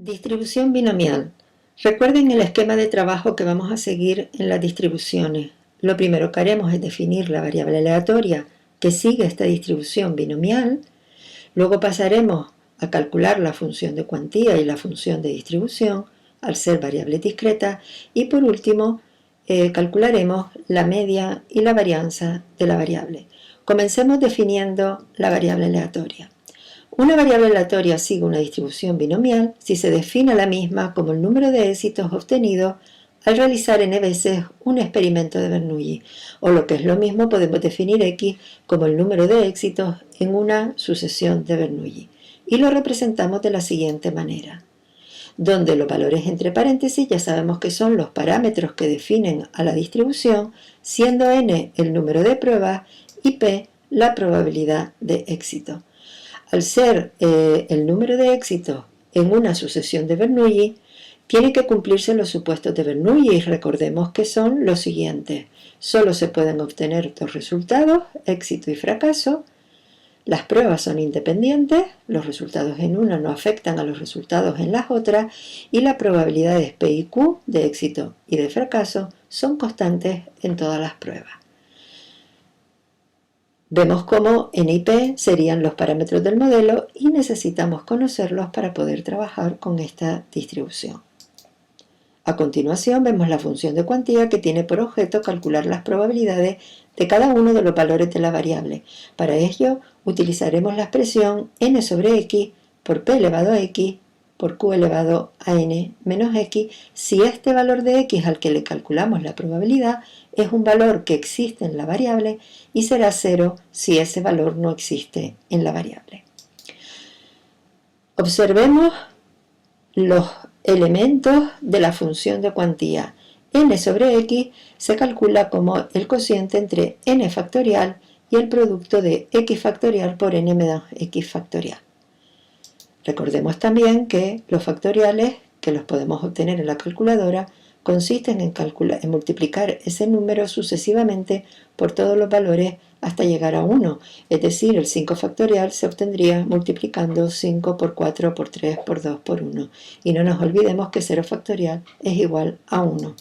Distribución binomial. Recuerden el esquema de trabajo que vamos a seguir en las distribuciones. Lo primero que haremos es definir la variable aleatoria que sigue esta distribución binomial. Luego pasaremos a calcular la función de cuantía y la función de distribución, al ser variables discretas. Y por último, calcularemos la media y la varianza de la variable. Comencemos definiendo la variable aleatoria. Una variable aleatoria sigue una distribución binomial si se define a la misma como el número de éxitos obtenidos al realizar n veces un experimento de Bernoulli, o lo que es lo mismo, podemos definir x como el número de éxitos en una sucesión de Bernoulli, y lo representamos de la siguiente manera, donde los valores entre paréntesis ya sabemos que son los parámetros que definen a la distribución, siendo n el número de pruebas y p la probabilidad de éxito. Al ser el número de éxitos en una sucesión de Bernoulli, tienen que cumplirse los supuestos de Bernoulli y recordemos que son los siguientes. Solo se pueden obtener dos resultados, éxito y fracaso. Las pruebas son independientes, los resultados en una no afectan a los resultados en las otras y las probabilidades P y Q de éxito y de fracaso son constantes en todas las pruebas. Vemos cómo n y p serían los parámetros del modelo y necesitamos conocerlos para poder trabajar con esta distribución. A continuación vemos la función de cuantía que tiene por objeto calcular las probabilidades de cada uno de los valores de la variable. Para ello utilizaremos la expresión n sobre x por p elevado a x por q elevado a n menos x si este valor de x al que le calculamos la probabilidad es un valor que existe en la variable y será 0 si ese valor no existe en la variable. Observemos los elementos de la función de cuantía. N sobre x se calcula como el cociente entre n factorial y el producto de x factorial por n menos x factorial. Recordemos también que los factoriales, que los podemos obtener en la calculadora, consisten en multiplicar ese número sucesivamente por todos los valores hasta llegar a 1, es decir, el 5 factorial se obtendría multiplicando 5 por 4, por 3, por 2, por 1. Y no nos olvidemos que 0 factorial es igual a 1.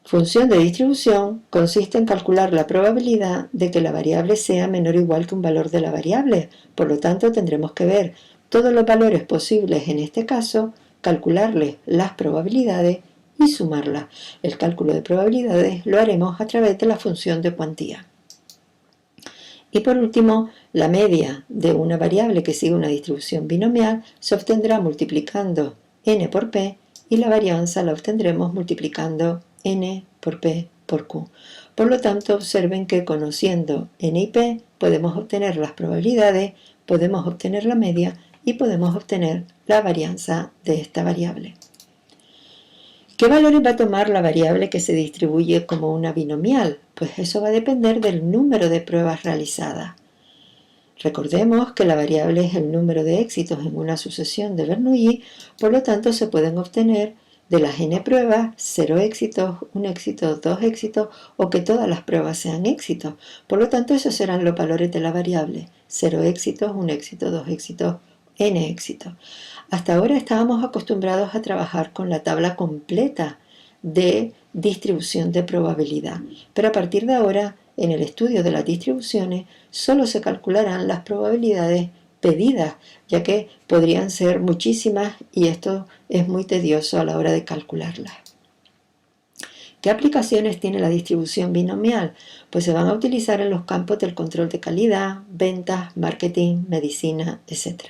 Función de distribución consiste en calcular la probabilidad de que la variable sea menor o igual que un valor de la variable. Por lo tanto, tendremos que ver todos los valores posibles en este caso, calcularles las probabilidades y sumarlas. El cálculo de probabilidades lo haremos a través de la función de cuantía. Y por último, la media de una variable que sigue una distribución binomial se obtendrá multiplicando n por p y la varianza la obtendremos multiplicando n por p por q. Por lo tanto, observen que conociendo n y p podemos obtener las probabilidades, podemos obtener la media y podemos obtener la varianza de esta variable. ¿Qué valores va a tomar la variable que se distribuye como una binomial? Pues eso va a depender del número de pruebas realizadas. Recordemos que la variable es el número de éxitos en una sucesión de Bernoulli, por lo tanto se pueden obtener de las n pruebas 0 éxitos, 1 éxito, 2 éxitos o que todas las pruebas sean éxitos. Por lo tanto esos serán los valores de la variable, 0 éxitos, 1 éxito, 2 éxitos, n éxitos. Hasta ahora estábamos acostumbrados a trabajar con la tabla completa de distribución de probabilidad, pero a partir de ahora, en el estudio de las distribuciones, solo se calcularán las probabilidades pedidas, ya que podrían ser muchísimas y esto es muy tedioso a la hora de calcularlas. ¿Qué aplicaciones tiene la distribución binomial? Pues se van a utilizar en los campos del control de calidad, ventas, marketing, medicina, etc.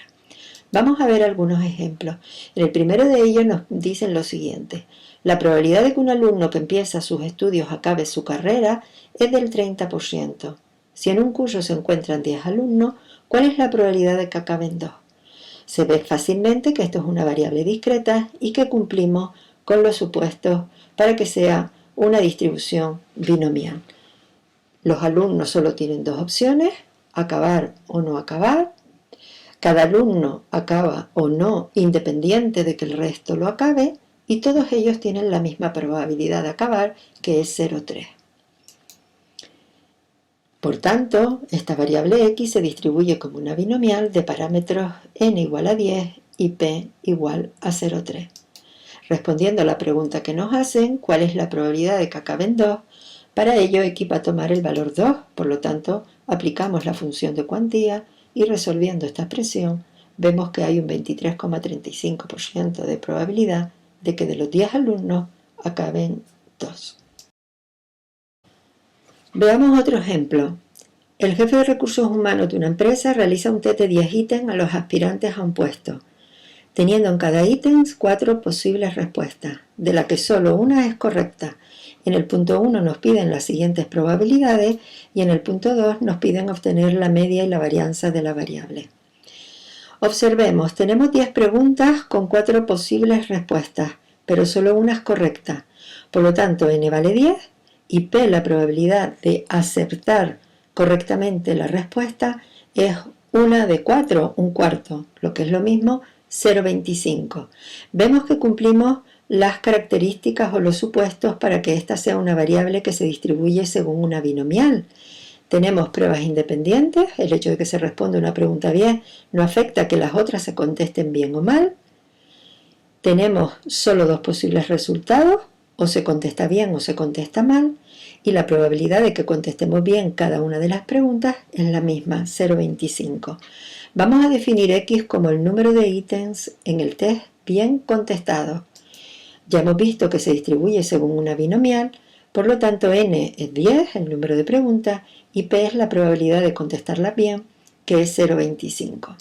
Vamos a ver algunos ejemplos. En el primero de ellos nos dicen lo siguiente. La probabilidad de que un alumno que empieza sus estudios acabe su carrera es del 30%. Si en un curso se encuentran 10 alumnos, ¿cuál es la probabilidad de que acaben 2? Se ve fácilmente que esto es una variable discreta y que cumplimos con los supuestos para que sea una distribución binomial. Los alumnos solo tienen dos opciones, acabar o no acabar. Cada alumno acaba o no independiente de que el resto lo acabe y todos ellos tienen la misma probabilidad de acabar, que es 0,3. Por tanto, esta variable x se distribuye como una binomial de parámetros n igual a 10, y P igual a 0,3. Respondiendo a la pregunta que nos hacen, ¿cuál es la probabilidad de que acabe en 2? Para ello X va a tomar el valor 2, por lo tanto aplicamos la función de cuantía y resolviendo esta expresión vemos que hay un 23,35% de probabilidad de que de los 10 alumnos acaben 2. Veamos otro ejemplo. El jefe de recursos humanos de una empresa realiza un test de 10 ítems a los aspirantes a un puesto, teniendo en cada ítem 4 posibles respuestas, de las que solo una es correcta. En el punto 1 nos piden las siguientes probabilidades y en el punto 2 nos piden obtener la media y la varianza de la variable. Observemos, tenemos 10 preguntas con 4 posibles respuestas, pero solo una es correcta. Por lo tanto, n vale 10 y p, la probabilidad de acertar correctamente la respuesta, es 1 de 4, un cuarto, lo que es lo mismo 0,25. Vemos que cumplimos las características o los supuestos para que esta sea una variable que se distribuye según una binomial. Tenemos pruebas independientes, el hecho de que se responda una pregunta bien no afecta a que las otras se contesten bien o mal. Tenemos solo dos posibles resultados, o se contesta bien o se contesta mal, y la probabilidad de que contestemos bien cada una de las preguntas es la misma, 0,25. Vamos a definir X como el número de ítems en el test bien contestado. Ya hemos visto que se distribuye según una binomial, por lo tanto n es 10, el número de preguntas, y p es la probabilidad de contestarlas bien, que es 0,25.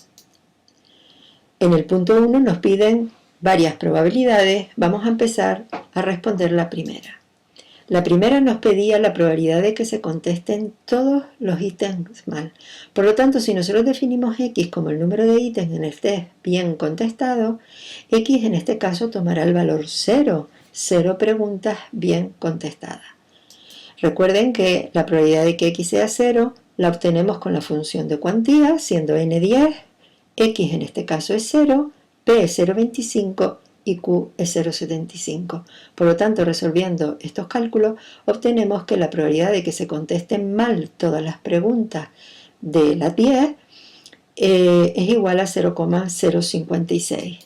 En el punto 1 nos piden varias probabilidades. Vamos a empezar a responder la primera. La primera nos pedía la probabilidad de que se contesten todos los ítems mal. Por lo tanto, si nosotros definimos X como el número de ítems en el test bien contestado, X en este caso tomará el valor 0, 0 preguntas bien contestadas. Recuerden que la probabilidad de que X sea 0 la obtenemos con la función de cuantía, siendo n 10, X en este caso es 0, P es 0,25 y Q es 0,75. Por lo tanto, resolviendo estos cálculos, obtenemos que la probabilidad de que se contesten mal todas las preguntas de las 10 es igual a 0,056.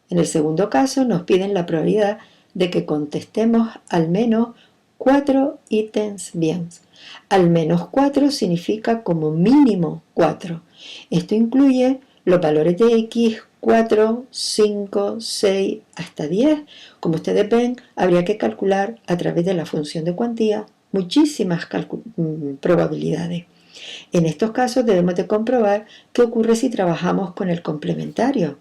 En el segundo caso, nos piden la probabilidad de que contestemos al menos 4 ítems bien. Al menos 4 significa como mínimo 4. Esto incluye los valores de X, 4, 5, 6, hasta 10. Como ustedes ven, habría que calcular a través de la función de cuantía muchísimas probabilidades. En estos casos debemos de comprobar qué ocurre si trabajamos con el complementario.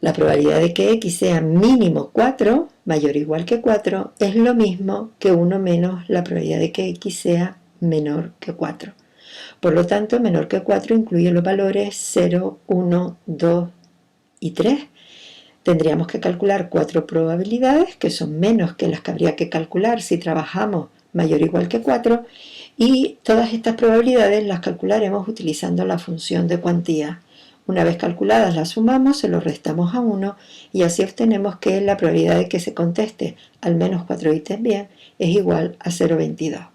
La probabilidad de que X sea mínimo 4, mayor o igual que 4, es lo mismo que 1 menos la probabilidad de que X sea menor que 4. Por lo tanto, menor que 4 incluye los valores 0, 1, 2 y 3. Tendríamos que calcular 4 probabilidades, que son menos que las que habría que calcular si trabajamos mayor o igual que 4, y todas estas probabilidades las calcularemos utilizando la función de cuantía. Una vez calculadas las sumamos, se lo restamos a 1 y así obtenemos que la probabilidad de que se conteste al menos 4 ítems bien es igual a 0,22.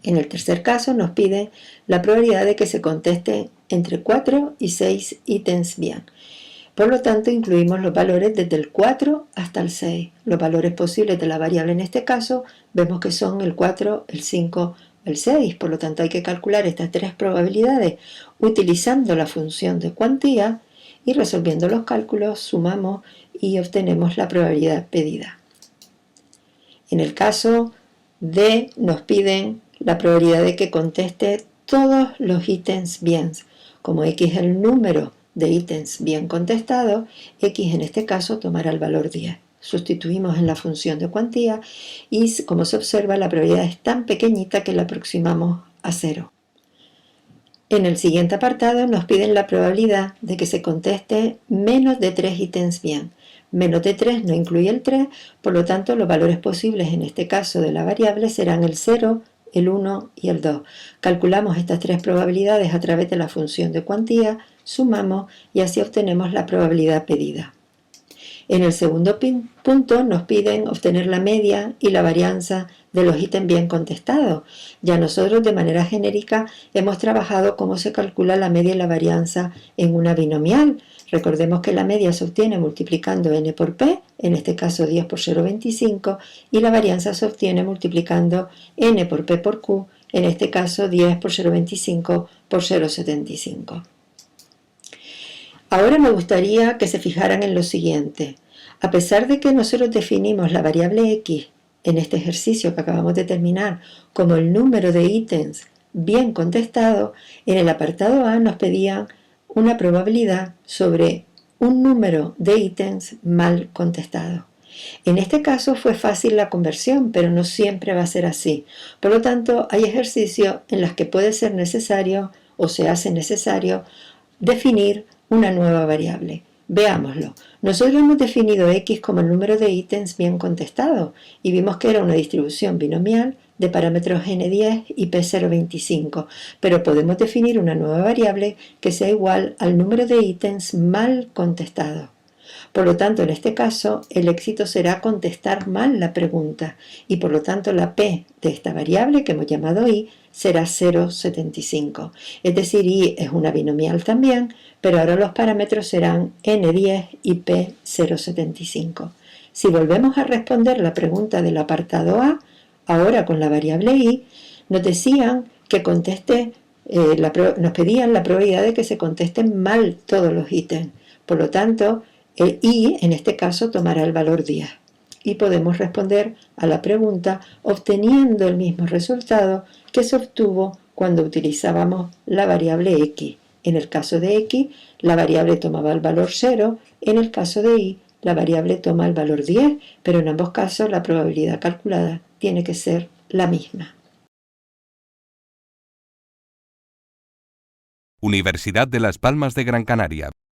En el tercer caso nos piden la probabilidad de que se conteste entre 4 y 6 ítems bien. Por lo tanto, incluimos los valores desde el 4 hasta el 6. Los valores posibles de la variable en este caso vemos que son el 4, el 5, el 6. Por lo tanto, hay que calcular estas tres probabilidades utilizando la función de cuantía y resolviendo los cálculos sumamos y obtenemos la probabilidad pedida. En el caso D nos piden la probabilidad de que conteste todos los ítems bien. Como X es el número de ítems bien contestados, X en este caso tomará el valor 10. Sustituimos en la función de cuantía y, como se observa, la probabilidad es tan pequeñita que la aproximamos a 0. En el siguiente apartado nos piden la probabilidad de que se conteste menos de 3 ítems bien. Menos de 3 no incluye el 3, por lo tanto los valores posibles en este caso de la variable serán el 0, el 1 y el 2. Calculamos estas tres probabilidades a través de la función de cuantía, sumamos y así obtenemos la probabilidad pedida. En el segundo punto nos piden obtener la media y la varianza de los ítems bien contestados. Ya nosotros de manera genérica hemos trabajado cómo se calcula la media y la varianza en una binomial. Recordemos que la media se obtiene multiplicando n por p, en este caso 10 por 0,25, y la varianza se obtiene multiplicando n por p por q, en este caso 10 por 0,25 por 0,75. Ahora me gustaría que se fijaran en lo siguiente. A pesar de que nosotros definimos la variable x en este ejercicio que acabamos de terminar como el número de ítems bien contestado, en el apartado A nos pedían una probabilidad sobre un número de ítems mal contestado. En este caso fue fácil la conversión, pero no siempre va a ser así. Por lo tanto, hay ejercicios en los que puede ser necesario o se hace necesario definir una nueva variable. Veámoslo. Nosotros hemos definido x como el número de ítems bien contestados y vimos que era una distribución binomial de parámetros n10 y p0,25, pero podemos definir una nueva variable que sea igual al número de ítems mal contestados. Por lo tanto, en este caso, el éxito será contestar mal la pregunta y por lo tanto la p de esta variable que hemos llamado i será 0,75. Es decir, i es una binomial también, pero ahora los parámetros serán n10 y p 0,75. Si volvemos a responder la pregunta del apartado A, ahora con la variable i, nos decían que nos pedían la probabilidad de que se contesten mal todos los ítems. Por lo tanto, el i en este caso tomará el valor 10 y podemos responder a la pregunta obteniendo el mismo resultado que se obtuvo cuando utilizábamos la variable x. En el caso de x, la variable tomaba el valor 0, en el caso de y, la variable toma el valor 10, pero en ambos casos la probabilidad calculada tiene que ser la misma. Universidad de Las Palmas de Gran Canaria.